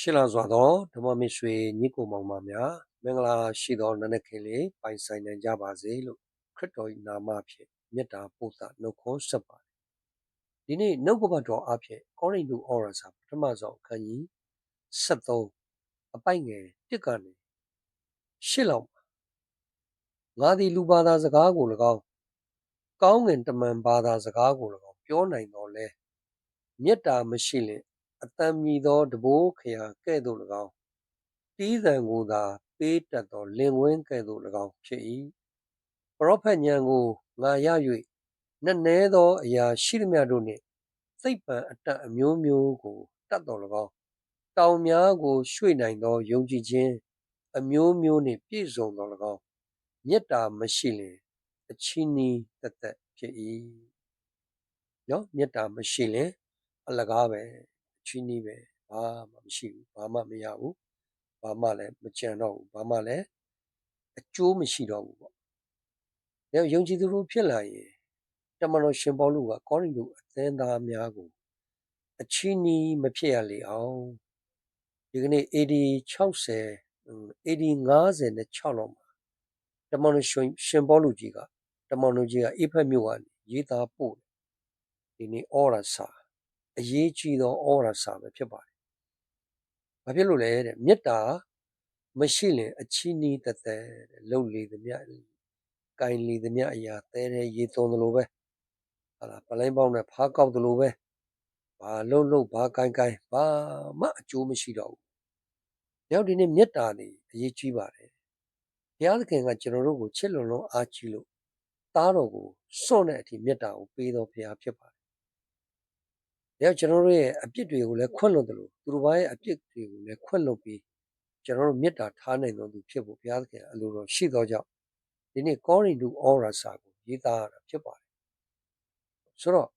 ရှစ်လစွာသောဓမ္မမစ်ဆွေညီကိုမောင်မများမင်္ဂလာရှိသောနံနက်ခင်းလေးပိုင်ဆိုင်နိုင်ကြပါစေလို့ခရစ်တော်၏နာမဖြင့်မေတ္တာပို့သနှုတ်ခွန်းဆက်ပါတယ်ဒီနေ့နှုတ်ကပတ်တော်အဖြစ်ကောရိန္သုဩဝါစာပထမဆုံးအခန်းကြီး73အပိုက်ငယ်1ကနေ8လောက်ငါသည်လူဘာသာစကားကို၎င်းကောင်းငင်တမန်ဘာသာစကားကို၎င်းပြောနိုင်တော်လဲမေတ္တာမရှိလျင်အတန်မြည်သောတဘိုးခရာကဲ့သို့၎င်းတီးသံကိုသာပေးတတ်သောလင်ဝင်းကဲ့သို့၎င်းဖြစ်၏ပရောဖက်ဉာဏ်ကိုငါရ၍နက်နဲသောအရာရှိသမျှတို့နှင့်စိတ်ပံအတတ်အမျိုးမျိုးကိုတတ်တော်၎င်းတောင်များကိုရွှေ့နိုင်သောယုံကြည်ခြင်းအမျိုးမျိုးနှင့်ပြည့်စုံတော်၎င်းမေတ္တာမရှိလျင်အချီးနှီးသက်သက်ဖြစ်၏နော်မေတ္တာမရှိလျင်အလကားပဲအချီးနှီးပဲဘာမှမရှိဘူးဘာမှမရဘူးဘာမှလည်းမကြံတော့ဘူးဘာမှလည်းအကျိုးမရှိတော့ဘူးပေါ့။ဒါယုံကြည်သူတို့ဖြစ်လာရင်တမန်တော်ရှင်ပေါလုကကောရိန္သုအသင်းသားများကိုအချီးနှီးမဖြစ်ရလေအောင်ဒီကနေ့ AD 60 AD 56လောက်မှာတမန်တော်ရှင်ပေါလုကြီးကအေဖက်မြို့ကနေရေးသားပို့ဒီနေ့ဩရာစာအရေးကြီးသောဩရာစာပဲဖြစ်ပါတယ်။ဘာဖြစ်လို့လဲတဲ့မေတ္တာမရှိလင်အချီးနှီးသက်သက်လှုပ်လေသမျှကိုင်လေသမျှအရာသဲတဲ့ရေသွန်သလိုပဲဟာလားပလိုင်းပေါင်းနဲ့ဖားကောက်သလိုပဲဘာလှုပ်ဘာကိုင်ဘာမှအကျိုးမရှိတော့ဘူး။နောက်ဒီနေ့မေတ္တာနေအရေးကြီးပါတယ်။ဘုရားသခင်ကကျွန်တော်တို့ကိုချစ်လွန်လို့အားကြီးလို့သားတော်ကိုစွန့်တဲ့အထိမေတ္တာကိုပေးတော်ဘုရားဖြစ်ပါတယ်။နောက်ကျွန်တော်တို့ရဲ့အပြစ်တွေကိုလည်းခွင့်လွှတ်တယ်လို့သူတို့ဘာရဲ့အပြစ်တွေကိုလည်းခွင့်လွှတ်ပြီးကျွန်တော်တို့မေတ္တာထားနိုင်တော်သူဖြစ်ဖို့ဘုရားသခင်အလိုတော်ရှိသောကြောင့်ဒီနေ့ကောရိန္သုဩဝါစာကိုရေးသားရတာဖြစ်ပါတယ်ဆိုတော့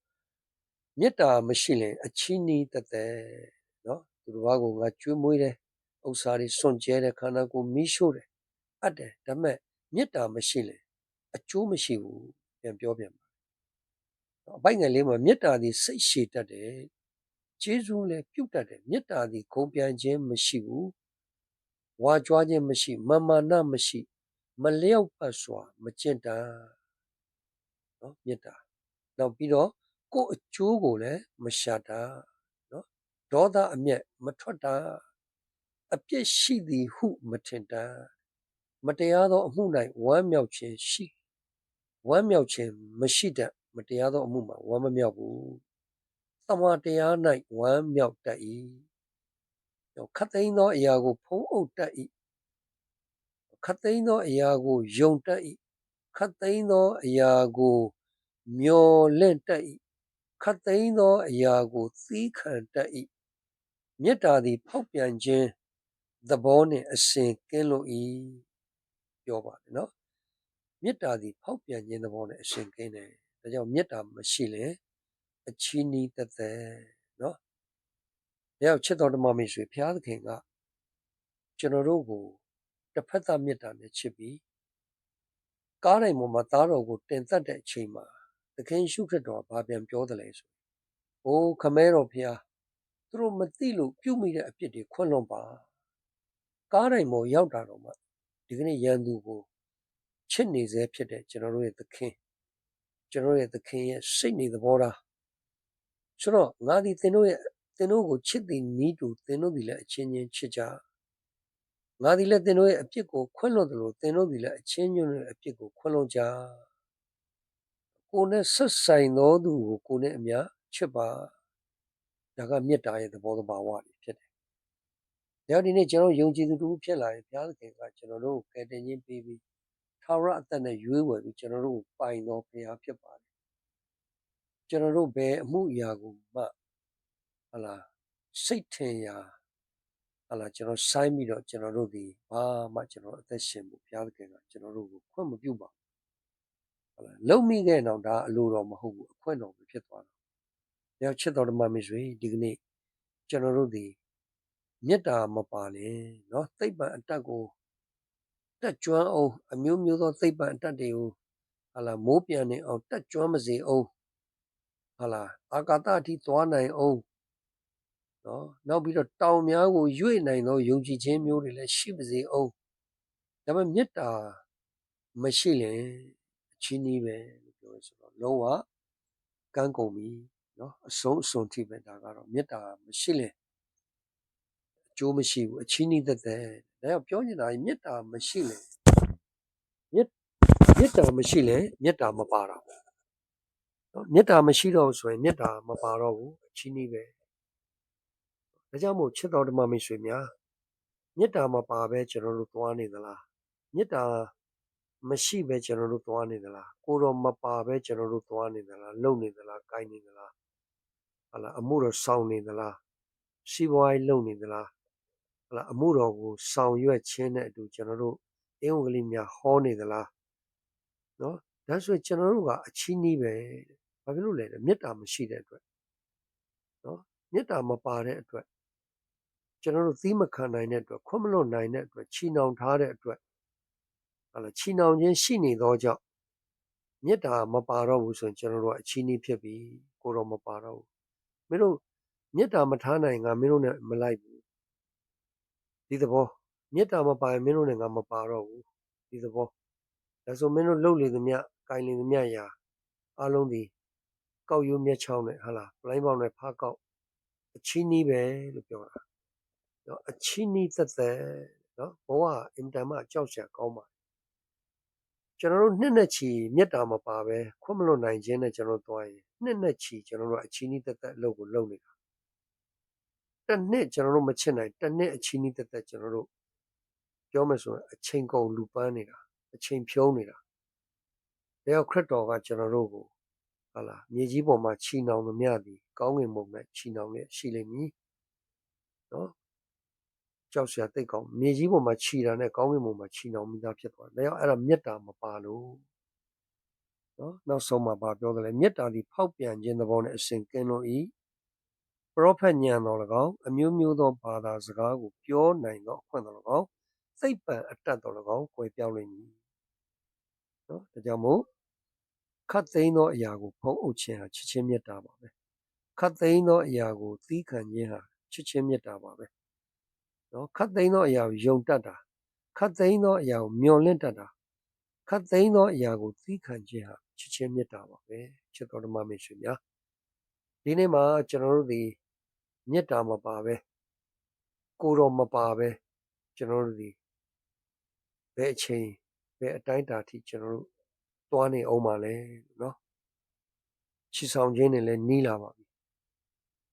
မေတ္တာမရှိရင်အချီးနှီးသက်သက်နော်သူတို့ဘာကိုငါကျွေးမွေးတယ်ဥစ္စာတွေစွန့်ကြဲတယ်ခန္ဓာကိုယ်မီးရှို့တယ်အပ်တယ်ဒါပေမဲ့မေတ္တာမရှိရင်အကျိုးမရှိဘူးပြန်ပြောပြန်ပါအပိုက်ငယ်လေးမှာမေတ္တာသည်စိတ်ရှည်တတ်တယ်ကျေးဇူးလည်းပြုတ်တတ်တယ်မေတ္တာသည်ဂုဏ်ပြန်ခြင်းမရှိဘူးဝါကြွားခြင်းမရှိမာနမရှိမလျောက်ပတ်စွာမကျင့်တတ်နော်မေတ္တာနောက်ပြီးတော့ကိုယ်အကျိုးကိုလည်းမရှာတာနော်ဒေါသအမျက်မထွက်တာအပြစ်ရှိသည်ဟုမထင်တာမတရားသောအမှု၌ဝမ်းမြောက်ခြင်းမရှိတတ်မတရားသောအမှုမှာဝမ်းမမြောက်ဘူးသမတရား၌ဝမ်းမြောက်တတ်၏ခတ်သိမ်းသောအရာကိုဖုံးအုပ်တတ်၏ခတ်သိမ်းသောအရာကိုယုံတတ်၏ခတ်သိမ်းသောအရာကိုမျော်လင့်တတ်၏ခတ်သိမ်းသောအရာကိုသီးခံတတ်၏မေတ္တာသည်ဖောက်ပြန်ခြင်းသဘောနှင့်အစဉ်ကင်းလို့၏ပြောပါတယ်နော်မေတ္တာသည်ဖောက်ပြန်ခြင်းသဘောနဲ့အစဉ်ကင်းတယ်ဒါကြောင့်မေတ္တာမရှိရင်အချီးနှီးသက်သက်နော်ဒါကြောင့်ချစ်တော်ဓမ္မမိတ်ဆွေဘုရားသခင်ကကျွန်တော်တို့ကိုတစ်ဖက်သားမေတ္တာနဲ့ချစ်ပြီးကားတိုင်းပေါ်မှာသားတော်ကိုတင်သက်တဲ့အချိန်မှာသခင်ရှုခရစ်တော်ဘာပြန်ပြောတယ်လဲဆိုအိုးခမဲတော်ဘုရားသူတို့မသိလို့ပြုမိတဲ့အပြစ်တွေခွင့်လွှတ်ပါကားတိုင်းပေါ်ရောက်တာတော့မှဒီကနေ့ရန်သူကိုချစ်နေစေဖြစ်တဲ့ကျွန်တော်တို့ရဲ့သခင်ရဲ့စိတ်နေသဘောထားဆိုတော့ငါဒီသင်တို့ကိုချစ်သည်နီးတူသင်တို့ဒီလည်းအချင်းချင်းချစ်ကြငါဒီလည်းသင်တို့ရဲ့အပြစ်ကိုခွင့်လွှတ်တယ်လို့သင်တို့ဒီလည်းအချင်းချင်းရဲ့အပြစ်ကိုခွင့်လွှတ်ကြကိုယ်နဲ့ဆက်ဆိုင်သောသူကိုကိုယ်နဲ့အမြချစ်ပါဒါကမေတ္တာရဲ့သဘောတဘာဝတွေဖြစ်တယ်။ဒါဒီနေ့ကျွန်တော်ယုံကြည်သူတို့ဖြစ်လာရင်ဘုရားသခင်ကကျွန်တော်တို့ကိုကယ်တင်ခြင်းပေးပြီးထာဝရအသက်နဲ့ရွေးဝယ်ပြီးကျွန်တော်တို့ကိုပိုင်တော်ဘုရားဖြစ်ပါတယ်။ကျွန်တော်တို့ဘယ်အမှုအရာကိုမှဟလာစိတ်ထင်ရာဟလာကျွန်တော်ဆိုင်းပြီးတော့ကျွန်တော်တို့ဒီဘာမှကျွန်တော်အသက်ရှင်ဖို့ဘုရားသခင်ကကျွန်တော်တို့ကိုခွင့်မပြုပါဘူး။ဟလာလုံမိခဲ့တော့ဒါအလိုတော်မဟုတ်ဘူးအခွင့်တော်ပဲဖြစ်သွားတယ်။ဒါချစ်တော်ဓမ္မမိတ်ဆွေဒီကနေ့ကျွန်တော်တို့ဒီမေတ္တာမပါနဲ့နော်သိပ္ပံအတတ်ကိုတက်ကျွမ်းအောင်အမျိုးမျိုးသောသိပ္ပံအတတ်တွေကိုဟာလာမိုးပြန်နေအောင်တက်ကျွမ်းမစေအောင်ဟာလာအာကာသအထိသွားနိုင်အောင် နော်နောက်ပြီးတော့တောင်များကိုရွေ့နိုင်သောယုံကြည်ခြင်းမျိုးတွေလည်းရှိပါစေအောင်ဒါပေမဲ့မေတ္တာမရှိရင်အချင်းကြီးပဲလို့ပြောရဆိုတော့လုံးဝကန့်ကုန်ပြီနော်အဆုံးအစွန်ထိပဲဒါကတော့မေတ္တာမရှိရင်အကျိုးမရှိဘူးအချင်းကြီးသက်သက်ဒါကြောင့်ပြောနေတာမေတ္တာမရှိရင်မေတ္တာမရှိရင်မေတ္တာမပါတော့ဘူးနော်မေတ္တာမရှိတော့ဆိုရင်မေတ္တာမပါတော့ဘူးအချင်းကြီးပဲဒါကြောင့်မို့ချစ်တော်ဓမ္မမိတ်ဆွေများမေတ္တာမပါပဲကျွန်တော်တို့သွားနေသလားမေတ္တာမရှိပဲကျွန်တော်တို့သွားနေသလားကိုတော်မပါပဲကျွန်တော်တို့သွားနေသလားလုံနေသလားကိုင်းနေသလားဟာလားအမှုတော်ဆောင်နေသလားစီးပွားရေးလုပ်နေသလားဟာလားအမှုတော်ကိုဆောင်ရွက်ခြင်းနဲ့အတူကျွန်တော်တို့အင်္ဂလိပ်များဟောနေသလားနော်ဒါဆိုကျွန်တော်တို့ကအချင်းကြီးပဲဘာဖြစ်လို့လဲမေတ္တာမရှိတဲ့အတွက်နော်မေတ္တာမပါတဲ့အတွက်ကျွန်တော်တို့သီးမခံနိုင်တဲ့အတွက်ခွင့်မလွတ်နိုင်တဲ့အတွက်ချီနှောင်ထားတဲ့အတွက်ဟာလားချီနှောင်ခြင်းရှိနေသောကြောင့်မေတ္တာမပါတော့ဘူးဆိုရင်ကျွန်တော်တို့အချင်းကြီးဖြစ်ပြီကိုတော်မပါတော့ဘူးမင်းတို့မေတ္တာမထားနိုင်ငါမင်းတို့နဲ့မလိုက်ဘူးဒီသဘောမေတ္တာမပါရင်မင်းတို့နဲ့ငါမပါတော့ဘူးဒီသဘောဒါဆိုမင်းတို့လှုပ်လေသမျှကိုင်လေသမျှရာအလုံးဒီကောက်ရိုးမျက်ချောင်းနဲ့ဟာလားပလိုင်းပေါင်းနဲ့ဖားကောက်အချင်းကြီးပဲလို့ပြောတာနော်အချင်းကြီးသက်သက်နော်ဘဝအင်တန်မှကြောက်စရာကောင်းပါကျွန်တော်တို့နှစ်နဲ့ချီမေတ္တာမပါပဲခွင့်မလွတ်နိုင်ခြင်းနဲ့ကျွန်တော်သွားရင်နှစ်နဲ့ချီကျွန်တော်တို့အချင်းကြီးသက်သက်အလုပ်ကိုလုပ်နေတာတစ်နှစ်ကျွန်တော်တို့မချစ်နိုင်တစ်နှစ်အချင်းကြီးသက်သက်ကျွန်တော်တို့ပြောမယ်ဆိုရင်အချိန်ကုန်လူပန်းနေတာအချိန်ဖြုံးနေတာဒါကြောင့်ခရစ်တော်ကကျွန်တော်တို့ကိုဟာလားမြေကြီးပေါ်မှာချီနှောင်သမျှသည်ကောင်းကင်ဘုံနဲ့ချီနှောင်လျက်ရှိလိမ့်မည်နော်ကြောက်စရာတိတ်ကောင်းမြေကြီးပေါ်မှာခြီတာနဲ့ကောင်းကင်ဘုံမှာခြီနှောင်မိသားဖြစ်သွားတယ်။ဒါကြောင့်အဲ့ဒါမေတ္တာမပါလို့နော်နောက်ဆုံးမှာပြောတယ်လေမေတ္တာဒီဖောက်ပြန်ခြင်းသဘောနဲ့အစဉ်ကင်းလို့ဤပရောဖက်ညံတော်၎င်းအမျိုးမျိုးသောဘာသာစကားကိုပြောနိုင်သောအခွင့်တော်၎င်းစိတ်ပံအတတ်တော်၎င်းကွယ်ပြောင်းလိမ့်မည်နော်ဒါကြောင့်မို့ခတ်သိမ်းသောအရာကိုဖုံးအုပ်ခြင်းဟာချစ်ချင်းမေတ္တာပါပဲခတ်သိမ်းသောအရာကိုသီးခံခြင်းဟာချစ်ချင်းမေတ္တာပါပဲနော်ခတ်သိမ်းသောအရာကိုယုံတတ်တာခတ်သိမ်းသောအရာကိုမျှော်လင့်တတ်တာခတ်သိမ်းသောအရာကိုသီးခံခြင်းဟာချစ်ချင်းမေတ္တာပါပဲချစ်တော်ဓမ္မမိတ်ဆွေများဒီနေ့မှာကျွန်တော်တို့ဒီမေတ္တာမပါပဲကိုတော်မပါပဲကျွန်တော်တို့ဒီဘယ်အချိန်ဘယ်အတိုင်းအတာထိကျွန်တော်တို့သွားနေအောင်ပါလဲနော်ချီဆောင်ခြင်းတွေလည်းနီးလာပါပြီ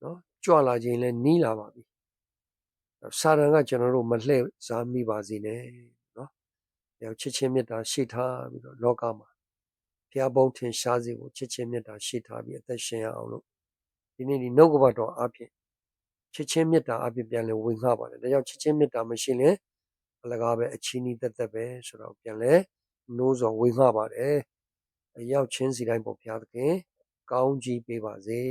နော်ကြွလာခြင်းလည်းနီးလာပါပြီစာတန်ကကျွန်တော်တို့မလှည့်စားမိပါစေနဲ့နော်ဒါချစ်ချင်းမေတ္တာရှိထားပြီးတော့လောကမှာဘုရားဘုန်းထင်ရှားစေကိုချစ်ချင်းမေတ္တာရှိထားပြီးအသက်ရှင်ရအောင်လို့ဒီနေ့ဒီနှုတ်ကပတ်တော်အပြင်ချစ်ချင်းမေတ္တာအပြင်ပြန်လဲဝင်ငှပါတယ်ဒါကြောင့်ချစ်ချင်းမေတ္တာမရှိရင်အလကားပဲအချင်းဤသက်သက်ပဲဆိုတော့ပြန်လဲနိုးစော်ဝင်ငှပါတယ်အရောက်ချင်းစီတိုင်းပေါ်ဘုရားသခင်ကောင်းကြီးပေးပါစေ